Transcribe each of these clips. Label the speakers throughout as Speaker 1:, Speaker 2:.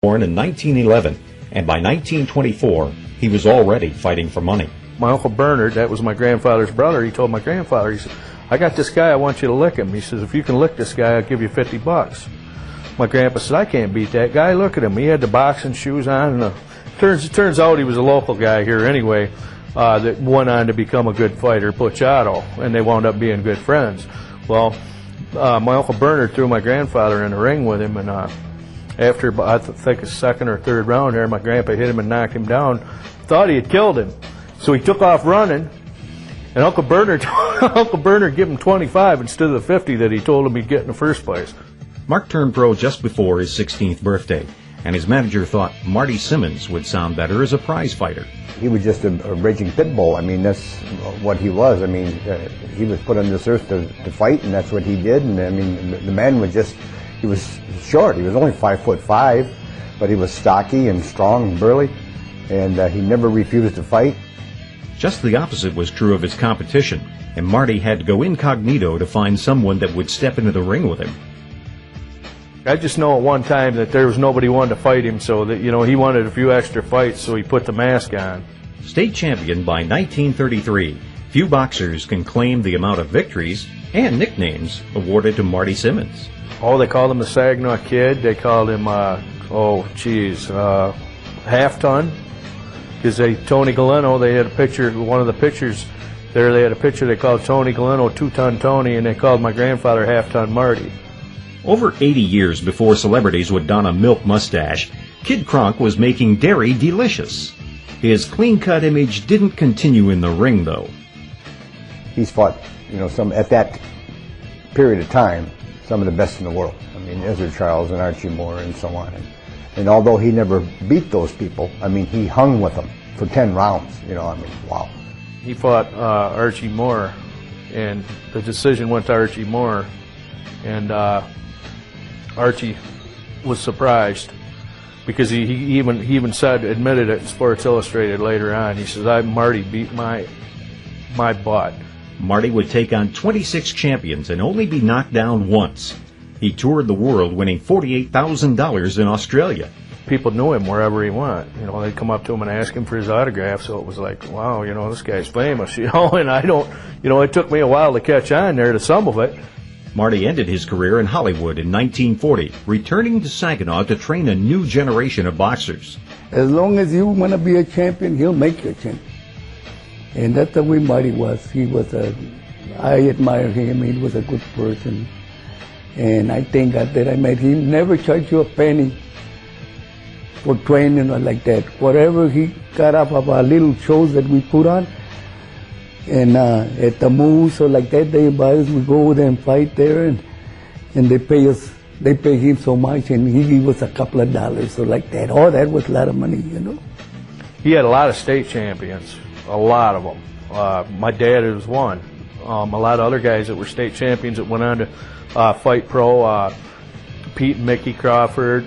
Speaker 1: Born in 1911, and by 1924, he was already fighting for money.
Speaker 2: My Uncle Bernard, that was my grandfather's brother, he told my grandfather, he said, I got this guy, I want you to lick him. He says, if you can lick this guy, I'll give you $50. My grandpa said, I can't beat that guy. Look at him. He had the boxing shoes on. And it turns out he was a local guy here anyway that went on to become a good fighter, Butch Otto, and they wound up being good friends. Well, my Uncle Bernard threw my grandfather in the ring with him, and after, I think, a second or third round there, my grandpa hit him and knocked him down. Thought he had killed him. So he took off running, and Uncle Bernard gave him 25 instead of the 50 that he told him he'd get in the first place.
Speaker 1: Mark turned pro just before his 16th birthday, and his manager thought Marty Simmons would sound better as a prize fighter.
Speaker 3: He was just a raging pit bull. I mean, that's what he was. I mean, he was put on this earth to fight, and that's what he did. And I mean, the man was just, he was short. He was only 5'5", but he was stocky and strong and burly, and he never refused to fight.
Speaker 1: Just the opposite was true of his competition, and Marty had to go incognito to find someone that would step into the ring with him.
Speaker 2: I just know at one time that there was nobody wanted to fight him, so that, you know, he wanted a few extra fights, so he put the mask on.
Speaker 1: State champion by 1933, few boxers can claim the amount of victories and nicknames awarded to Marty Simmons.
Speaker 2: Oh, they called him the Saginaw Kid. They called him, Half Ton. Because Tony Galeno, they had a picture, one of the pictures there, they had a picture they called Tony Galeno 2-Ton Tony, and they called my grandfather Half Ton Marty.
Speaker 1: Over 80 years before celebrities would don a milk mustache, Kid Kronk was making dairy delicious. His clean-cut image didn't continue in the ring, though.
Speaker 3: He's fought, you know, at that period of time, some of the best in the world. I mean, Ezra Charles and Archie Moore and so on. And although he never beat those people, I mean, he hung with them for 10 rounds, you know, I mean, wow.
Speaker 2: He fought Archie Moore, and the decision went to Archie Moore, and Archie was surprised because he even admitted it in Sports Illustrated later on. He says, Marty beat my butt.
Speaker 1: Marty would take on 26 champions and only be knocked down once. He toured the world, winning $48,000 in Australia.
Speaker 2: People knew him wherever he went. You know, they'd come up to him and ask him for his autograph, so it was like, wow, you know, this guy's famous, you know, and it took me a while to catch on there to some of it.
Speaker 1: Marty ended his career in Hollywood in 1940, returning to Saginaw to train a new generation of boxers.
Speaker 4: As long as you want to be a champion, he'll make you a champion. And that's the way Marty was. I admire him. He was a good person. And I thank God that I met him. Never charged you a penny for training or like that. Whatever he got up of our little shows that we put on, and at the moose or like that, they invite us, we go over there and fight there, and they pay us. They pay him so much, and he gave us a couple of dollars or like that. Oh, that was a lot of money, you know.
Speaker 2: He had a lot of state champions, a lot of them. My dad was one. A lot of other guys that were state champions that went on to fight pro. Pete and Mickey Crawford.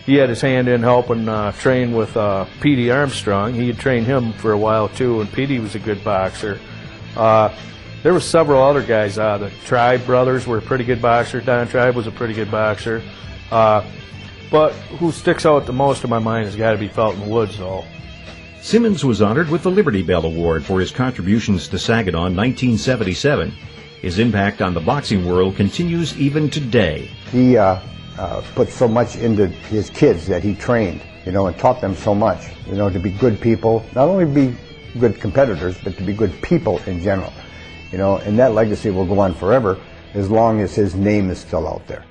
Speaker 2: He had his hand in helping train with Petey Armstrong. He had trained him for a while too, and Petey was a good boxer. There were several other guys. The Tribe brothers were a pretty good boxer. Don Tribe was a pretty good boxer. But who sticks out the most in my mind has got to be Felton Woods, though.
Speaker 1: Simmons was honored with the Liberty Bell Award for his contributions to Saginaw in 1977. His impact on the boxing world continues even today.
Speaker 3: He put so much into his kids that he trained, you know, and taught them so much, you know, to be good people, not only be good competitors, but to be good people in general, you know, and that legacy will go on forever as long as his name is still out there.